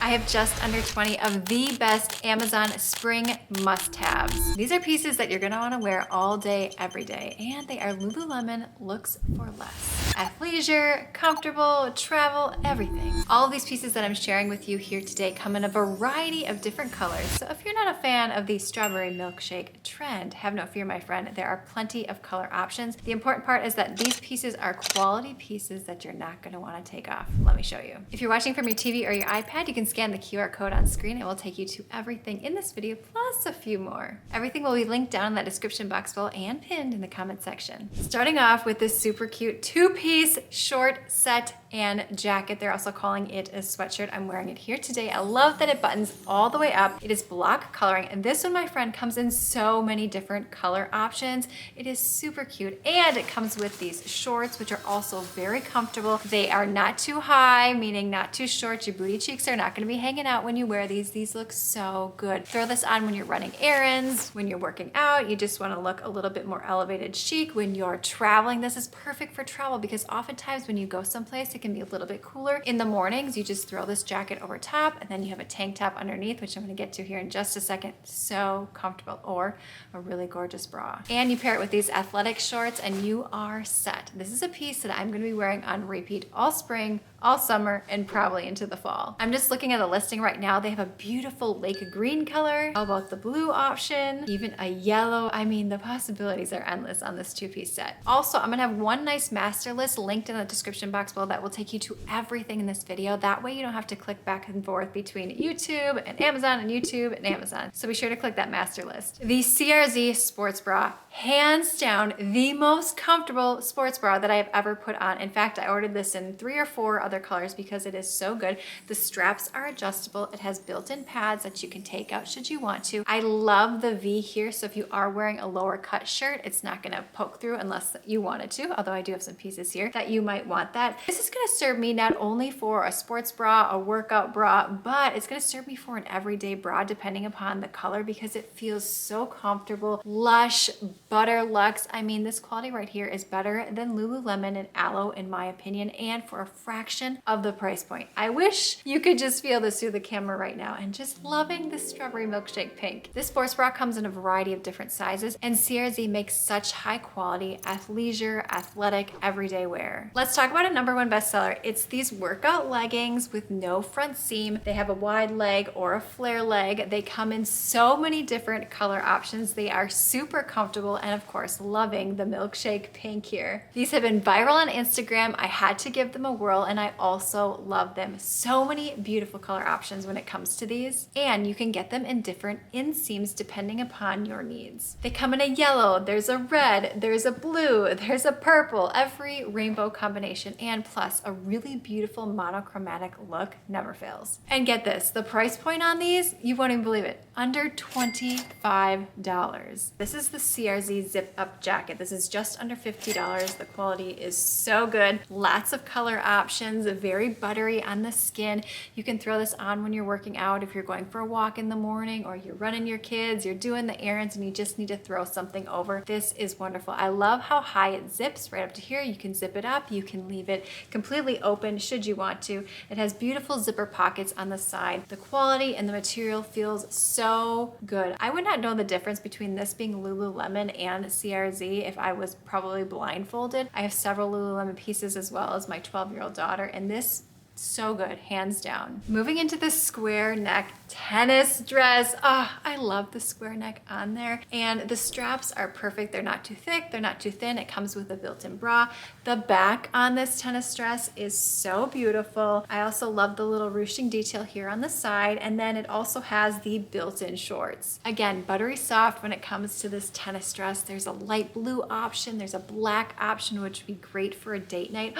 I have just under 20 of the best Amazon spring must-haves. These are pieces that you're gonna wanna wear all day, every day, and they are Lululemon looks for less. Athleisure, comfortable, travel, everything. All of these pieces that I'm sharing with you here today come in a variety of different colors. So if you're not a fan of the strawberry milkshake trend, have no fear, my friend. There are plenty of color options. The important part is that these pieces are quality pieces that you're not gonna wanna take off. Let me show you. If you're watching from your TV or your iPad, you can scan the QR code on screen. It will take you to everything in this video, plus a few more. Everything will be linked down in that description box below and pinned in the comment section. Starting off with this super cute two-piece short set and jacket. They're also calling it a sweatshirt. I'm wearing it here today. I love that it buttons all the way up. It is block coloring, and this one, my friend, comes in so many different color options. It is super cute, and it comes with these shorts, which are also very comfortable. They are not too high, meaning not too short. Your booty cheeks are not gonna be hanging out when you wear these. These look so good. Throw this on when you're running errands, when you're working out. You just wanna look a little bit more elevated chic. When you're traveling, this is perfect for travel because oftentimes when you go someplace, it can be a little bit cooler. In the mornings, you just throw this jacket over top, and then you have a tank top underneath, which I'm gonna get to here in just a second. So comfortable, or a really gorgeous bra. And you pair it with these athletic shorts and you are set. This is a piece that I'm gonna be wearing on repeat all spring, all summer, and probably into the fall. I'm just looking at the listing right now. They have a beautiful lake green color. How about the blue option? Even a yellow. I mean, the possibilities are endless on this two-piece set. Also, I'm gonna have one nice master list linked in the description box below that will take you to everything in this video. That way you don't have to click back and forth between YouTube and Amazon and YouTube and Amazon. So be sure to click that master list. The CRZ sports bra, hands down, the most comfortable sports bra that I have ever put on. In fact, I ordered this in 3 or 4 other colors because it is so good. The straps are adjustable. It has built-in pads that you can take out should you want to. I love the V here, so if you are wearing a lower cut shirt, it's not gonna poke through unless you wanted to, although I do have some pieces here that you might want that. This is gonna serve me not only for a sports bra, a workout bra, but it's gonna serve me for an everyday bra depending upon the color because it feels so comfortable, lush, butter luxe. I mean, this quality right here is better than Lululemon and Aloe in my opinion, and for a fraction of the price point. I wish you could just feel this through the camera right now, and just loving the strawberry milkshake pink. This sports bra comes in a variety of different sizes, and CRZ makes such high quality athleisure, athletic, everyday wear. Let's talk about a #1 bestseller. It's these workout leggings with no front seam. They have a wide leg or a flare leg. They come in so many different color options. They are super comfortable, and of course, loving the milkshake pink here. These have been viral on Instagram. I had to give them a whirl, and I also love them. So many beautiful color options when it comes to these, and you can get them in different inseams depending upon your needs. They come in a yellow, there's a red, there's a blue, there's a purple, every rainbow combination, and plus a really beautiful monochromatic look never fails. And get this, the price point on these, you won't even believe it, under $25. This is the CRZ zip up jacket. This is just under $50. The quality is so good. Lots of color options, very buttery on the skin. You can throw this on when you're working out, if you're going for a walk in the morning, or you're running your kids, you're doing the errands, and you just need to throw something over. This is wonderful. I love how high it zips right up to here. You can zip it up. You can leave it completely open should you want to. It has beautiful zipper pockets on the side. The quality and the material feels so good. I would not know the difference between this being Lululemon and CRZ if I was probably blindfolded. I have several Lululemon pieces as well as my 12-year-old daughter, and this so good, hands down. Moving into the square neck tennis dress. Oh, I love the square neck on there. And the straps are perfect. They're not too thick, they're not too thin. It comes with a built-in bra. The back on this tennis dress is so beautiful. I also love the little ruching detail here on the side. And then it also has the built-in shorts. Again, buttery soft when it comes to this tennis dress. There's a light blue option. There's a black option, which would be great for a date night.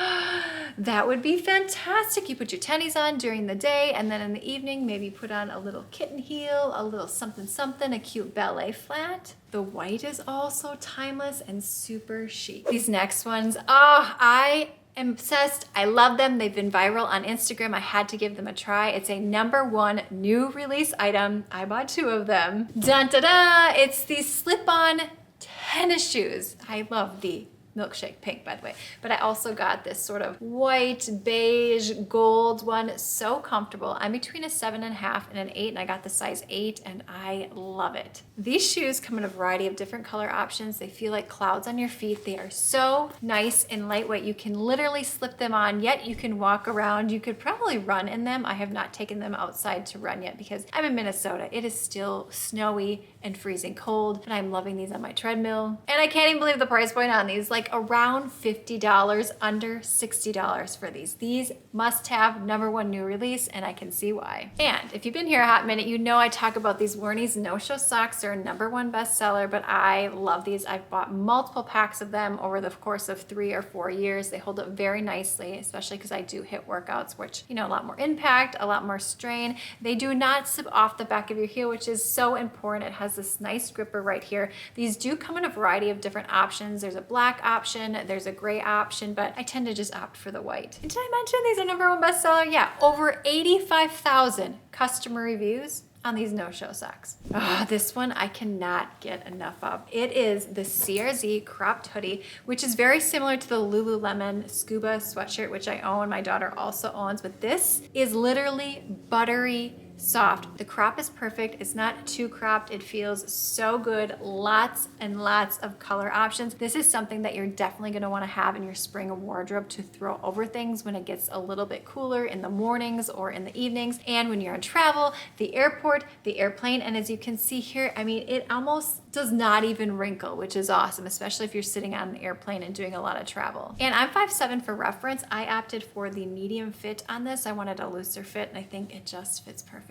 That would be fantastic. You put your tennies on during the day, and then in the evening, maybe put on a little kitten heel, a little something something, a cute ballet flat. The white is also timeless and super chic. These next ones, oh, I am obsessed. I love them. They've been viral on Instagram. I had to give them a try. It's a #1 new release item. I bought 2 of them. Dun da da! It's these slip-on tennis shoes. I love the milkshake pink, by the way. But I also got this sort of white, beige, gold one. So comfortable. I'm between a 7.5 and an 8, and I got the size 8, and I love it. These shoes come in a variety of different color options. They feel like clouds on your feet. They are so nice and lightweight. You can literally slip them on, yet you can walk around. You could probably run in them. I have not taken them outside to run yet because I'm in Minnesota. It is still snowy and freezing cold, and I'm loving these on my treadmill. And I can't even believe the price point on these, like around $50, under $60 for these. These must have #1 new release, and I can see why. And if you've been here a hot minute, you know I talk about these Wernies no-show socks. They're a #1 bestseller, but I love these. I've bought multiple packs of them over the course of 3 or 4 years. They hold up very nicely, especially because I do hit workouts, which, you know, a lot more impact, a lot more strain. They do not slip off the back of your heel, which is so important. It has this nice gripper right here. These do come in a variety of different options. There's a black option, there's a gray option, but I tend to just opt for the white. And did I mention these are #1 bestseller? Yeah, over 85,000 customer reviews on these no-show socks. Oh, this one I cannot get enough of. It is the CRZ cropped hoodie, which is very similar to the Lululemon scuba sweatshirt, which I own. My daughter also owns, but this is literally buttery soft. The crop is perfect. It's not too cropped. It feels so good. Lots and lots of color options. This is something that you're definitely going to want to have in your spring wardrobe to throw over things when it gets a little bit cooler in the mornings or in the evenings, and when you're on travel, the airport, the airplane. And as you can see here, I mean, it almost does not even wrinkle, which is awesome, especially if you're sitting on an airplane and doing a lot of travel. And I'm 5'7" for reference. I opted for the medium fit on this. I wanted a looser fit, and I think it just fits perfectly.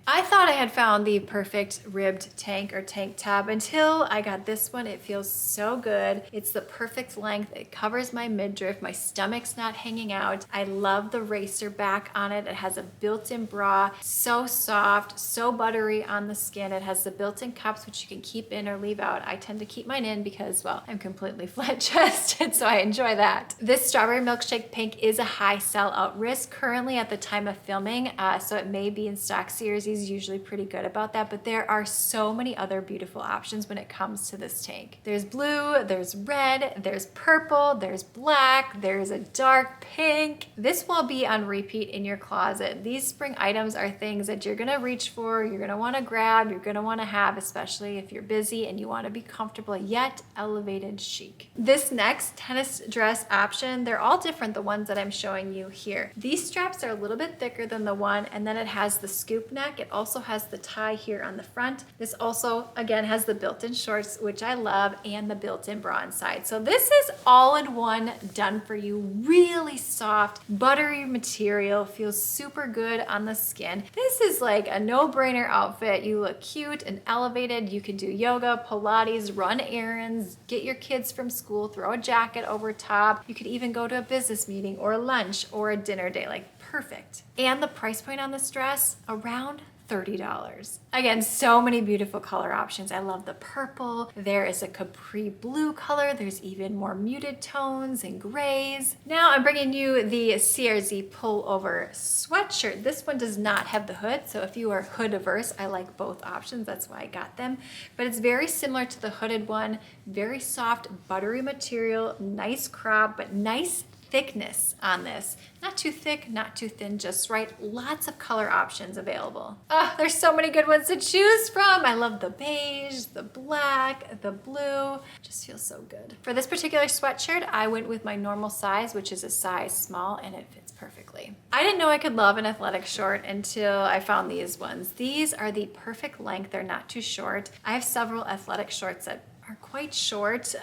I thought I had found the perfect ribbed tank or tank top until I got this one. It feels so good. It's the perfect length. It covers my midriff. My stomach's not hanging out. I love the racer back on it. It has a built-in bra. So soft, so buttery on the skin. It has the built-in cups, which you can keep in or leave out. I tend to keep mine in because, well, I'm completely flat-chested, so I enjoy that. This strawberry milkshake pink is a high sell-out risk currently at the time of filming, so it may be in stock. Series is usually pretty good about that, but there are so many other beautiful options when it comes to this tank. There's blue, there's red, there's purple, there's black, there's a dark pink. This will be on repeat in your closet. These spring items are things that you're gonna reach for, you're gonna wanna grab, you're gonna wanna have, especially if you're busy and you want to be comfortable yet elevated chic. This next tennis dress option, they're all different, the ones that I'm showing you here. These straps are a little bit thicker than the one, and then it has the scoop neck. It also has the tie here on the front. This also, again, has the built-in shorts, which I love, and the built-in bra inside. So this is all in one, done for you. Really soft, buttery material, feels super good on the skin. This is like a no-brainer outfit. You look cute and elevated. You can do yoga, Pilates, run errands, get your kids from school, throw a jacket over top. You could even go to a business meeting or lunch or a dinner date, like perfect. And the price point on this dress, around $30. Again, so many beautiful color options. I love the purple. There is a capri blue color. There's even more muted tones and grays. Now I'm bringing you the CRZ pullover sweatshirt. This one does not have the hood, so if you are hood averse, I like both options. That's why I got them. But it's very similar to the hooded one. Very soft, buttery material, nice crop, but nice thickness on this. Not too thick, not too thin, just right. Lots of color options available. Oh, there's so many good ones to choose from. I love the beige, the black, the blue. Just feels so good. For this particular sweatshirt, I went with my normal size, which is a size small, and it fits perfectly. I didn't know I could love an athletic short until I found these ones. These are the perfect length. They're not too short. I have several athletic shorts that are quite short.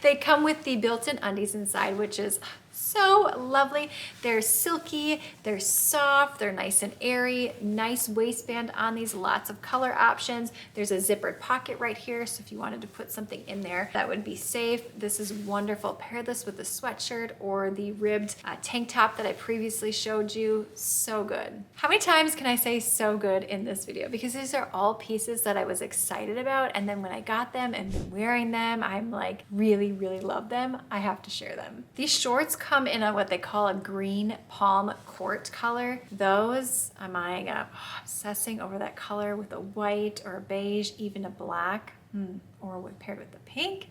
They come with the built-in undies inside, which is so lovely. They're silky, they're soft, they're nice and airy, nice waistband on these, lots of color options. There's a zippered pocket right here, so if you wanted to put something in there, that would be safe. This is wonderful. Pair this with the sweatshirt or the ribbed tank top that I previously showed you. So good. How many times can I say so good in this video? Because these are all pieces that I was excited about, and then when I got them and been wearing them, I'm like, really, really love them. I have to share them. These shorts come in a what they call a green palm court color. Those I'm eyeing up. Oh, obsessing over that color with a white or a beige, even a black, or paired with the pink.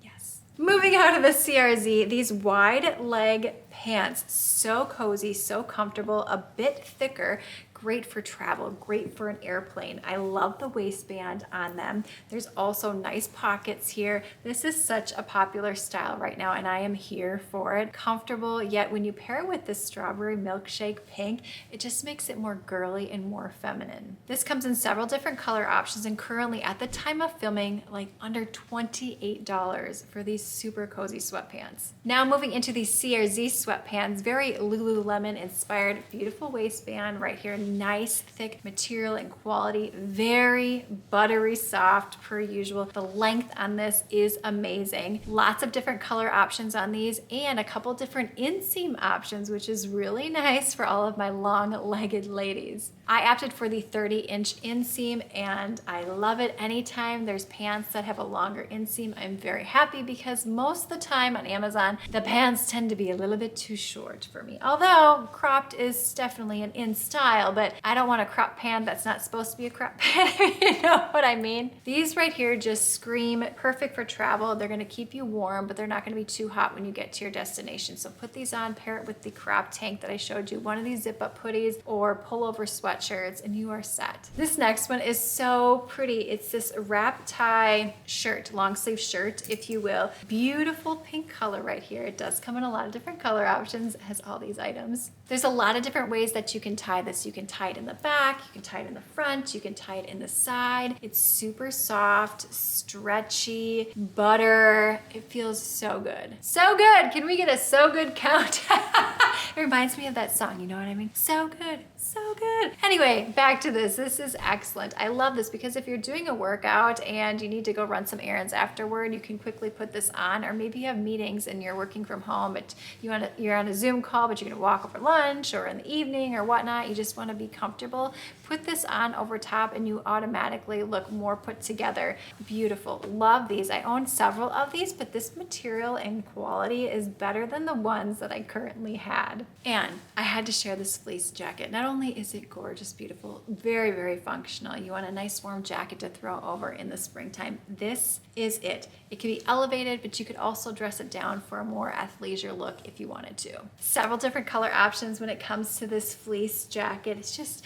Yes. Moving out of the CRZ, these wide leg pants, so cozy, so comfortable, a bit thicker, great for travel, great for an airplane. I love the waistband on them. There's also nice pockets here. This is such a popular style right now, and I am here for it. Comfortable, yet when you pair it with this strawberry milkshake pink, it just makes it more girly and more feminine. This comes in several different color options, and currently at the time of filming, like under $28 for these super cozy sweatpants. Now moving into these CRZ sweatpants, very Lululemon-inspired, beautiful waistband right here. Nice thick material and quality, very buttery soft per usual. The length on this is amazing. Lots of different color options on these and a couple different inseam options, which is really nice for all of my long-legged ladies. I opted for the 30-inch inseam and I love it. Anytime there's pants that have a longer inseam, I'm very happy because most of the time on Amazon, the pants tend to be a little bit too short for me. Although cropped is definitely an in style, but I don't want a crop pant that's not supposed to be a crop pant, you know what I mean? These right here just scream perfect for travel. They're gonna keep you warm, but they're not gonna be too hot when you get to your destination. So put these on, pair it with the crop tank that I showed you, one of these zip up hoodies or pullover sweatshirts, and you are set. This next one is so pretty. It's this wrap tie shirt, long sleeve shirt, if you will. Beautiful pink color right here. It does come in a lot of different color options. It has all these items. There's a lot of different ways that you can tie this. You can tie it in the back, you can tie it in the front, you can tie it in the side. It's super soft, stretchy, butter. It feels so good. So good. Can we get a so good count? It reminds me of that song, you know what I mean? So good, so good. Anyway, back to this. This is excellent. I love this because if you're doing a workout and you need to go run some errands afterward, you can quickly put this on, or maybe you have meetings and you're working from home, but you're on a Zoom call, but you're gonna walk over lunch or in the evening or whatnot. You just wanna be comfortable. Put this on over top and you automatically look more put together. Beautiful. Love these. I own several of these, but this material and quality is better than the ones that I currently had. And I had to share this fleece jacket. Not only is it gorgeous, beautiful, very, very functional. You want a nice warm jacket to throw over in the springtime. This is it. It can be elevated, but you could also dress it down for a more athleisure look if you wanted to. Several different color options when it comes to this fleece jacket. It's just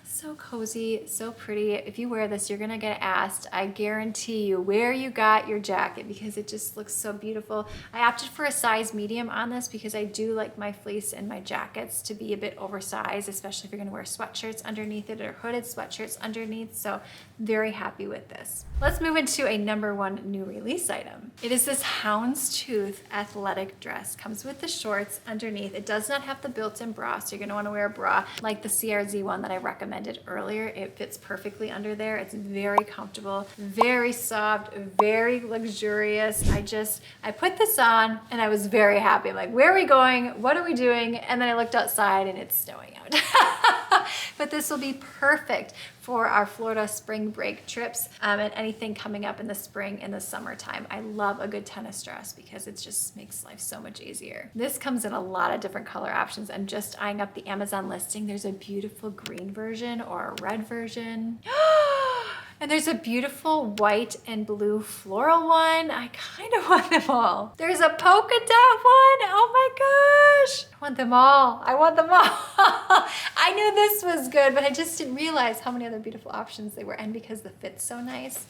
so cozy, so pretty. If you wear this, you're gonna get asked, I guarantee you, where you got your jacket, because it just looks so beautiful. I opted for a size medium on this because I do like my fleece and my jackets to be a bit oversized, especially if you're gonna wear sweatshirts underneath it or hooded sweatshirts underneath, so very happy with this. Let's move into a #1 new release item. It is this Houndstooth athletic dress. Comes with the shorts underneath. It does not have the built-in bra, so you're gonna wanna wear a bra like the CRZ one that I recommended earlier. It fits perfectly under there. It's very comfortable, very soft, very luxurious. I put this on and I was very happy. I'm like, where are we going? What are we doing? And then I looked outside and it's snowing out. But this will be perfect for our Florida spring break trips and anything coming up in the spring and the summertime. I love a good tennis dress because it just makes life so much easier. This comes in a lot of different color options. I'm just eyeing up the Amazon listing. There's a beautiful green version or a red version. And there's a beautiful white and blue floral one. I kind of want them all. There's a polka dot one. Oh my gosh. I want them all. I want them all. I knew this was good, but I just didn't realize how many other beautiful options they were, and because the fit's so nice.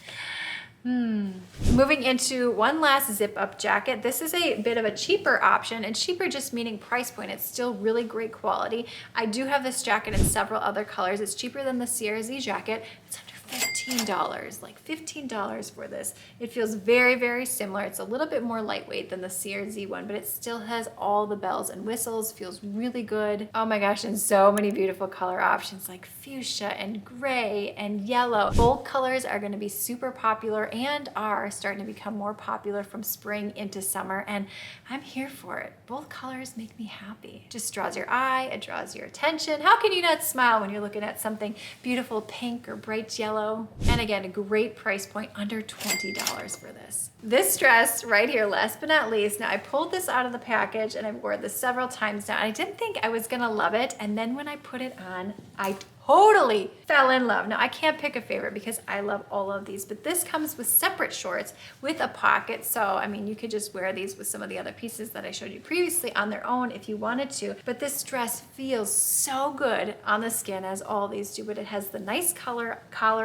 Moving into one last zip up jacket. This is a bit of a cheaper option, and cheaper just meaning price point. It's still really great quality. I do have this jacket in several other colors. It's cheaper than the CRZ jacket. It's under $15, like $15 for this. It feels very, very similar. It's a little bit more lightweight than the CRZ one, but it still has all the bells and whistles, feels really good. Oh my gosh, and so many beautiful color options like fuchsia and gray and yellow. Bold colors are gonna be super popular and are starting to become more popular from spring into summer, and I'm here for it. Both colors make me happy. It just draws your eye, it draws your attention. How can you not smile when you're looking at something beautiful pink or bright yellow? And again, a great price point, under $20 for this. This dress right here, last but not least, now I pulled this out of the package and I've worn this several times now. I didn't think I was gonna love it, and then when I put it on, I totally fell in love. Now I can't pick a favorite because I love all of these, but this comes with separate shorts with a pocket. So, I mean, you could just wear these with some of the other pieces that I showed you previously on their own if you wanted to, but this dress feels so good on the skin as all these do, but it has the nice collar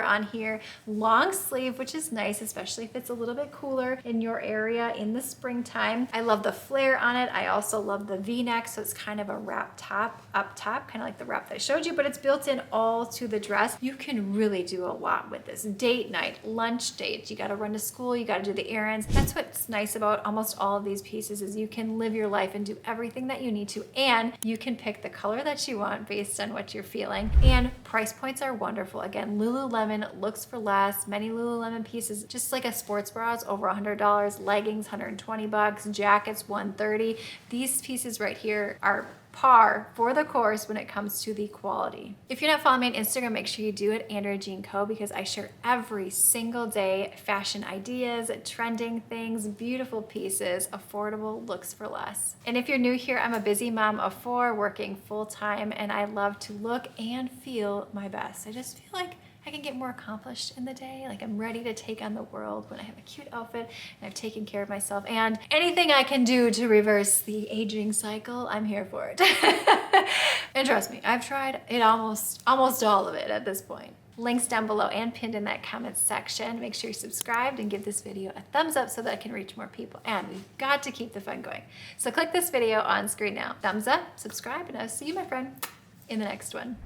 on here, long sleeve, which is nice, especially if it's a little bit cooler in your area in the springtime. I love the flare on it. I also love the V-neck, so it's kind of a wrap top up top, kind of like the wrap that I showed you, but it's built in all to the dress. You can really do a lot with this. Date night, lunch dates, you gotta run to school, you gotta do the errands. That's what's nice about almost all of these pieces is you can live your life and do everything that you need to, and you can pick the color that you want based on what you're feeling. And price points are wonderful. Again, Lululemon looks for less. Many Lululemon pieces, just like a sports bra, is over $100, leggings, 120 bucks, jackets, 130. These pieces right here are par for the course when it comes to the quality. If you're not following me on Instagram, make sure you do it, Andrea Jean Co, because I share every single day fashion ideas, trending things, beautiful pieces, affordable looks for less. And if you're new here, I'm a busy mom of 4 working full time, and I love to look and feel my best. I just feel like I can get more accomplished in the day. Like I'm ready to take on the world when I have a cute outfit and I've taken care of myself, and anything I can do to reverse the aging cycle, I'm here for it. And trust me, I've tried it almost all of it at this point. Links down below and pinned in that comments section. Make sure you're subscribed and give this video a thumbs up so that I can reach more people. And we've got to keep the fun going. So click this video on screen now. Thumbs up, subscribe, and I'll see you, my friend, in the next one.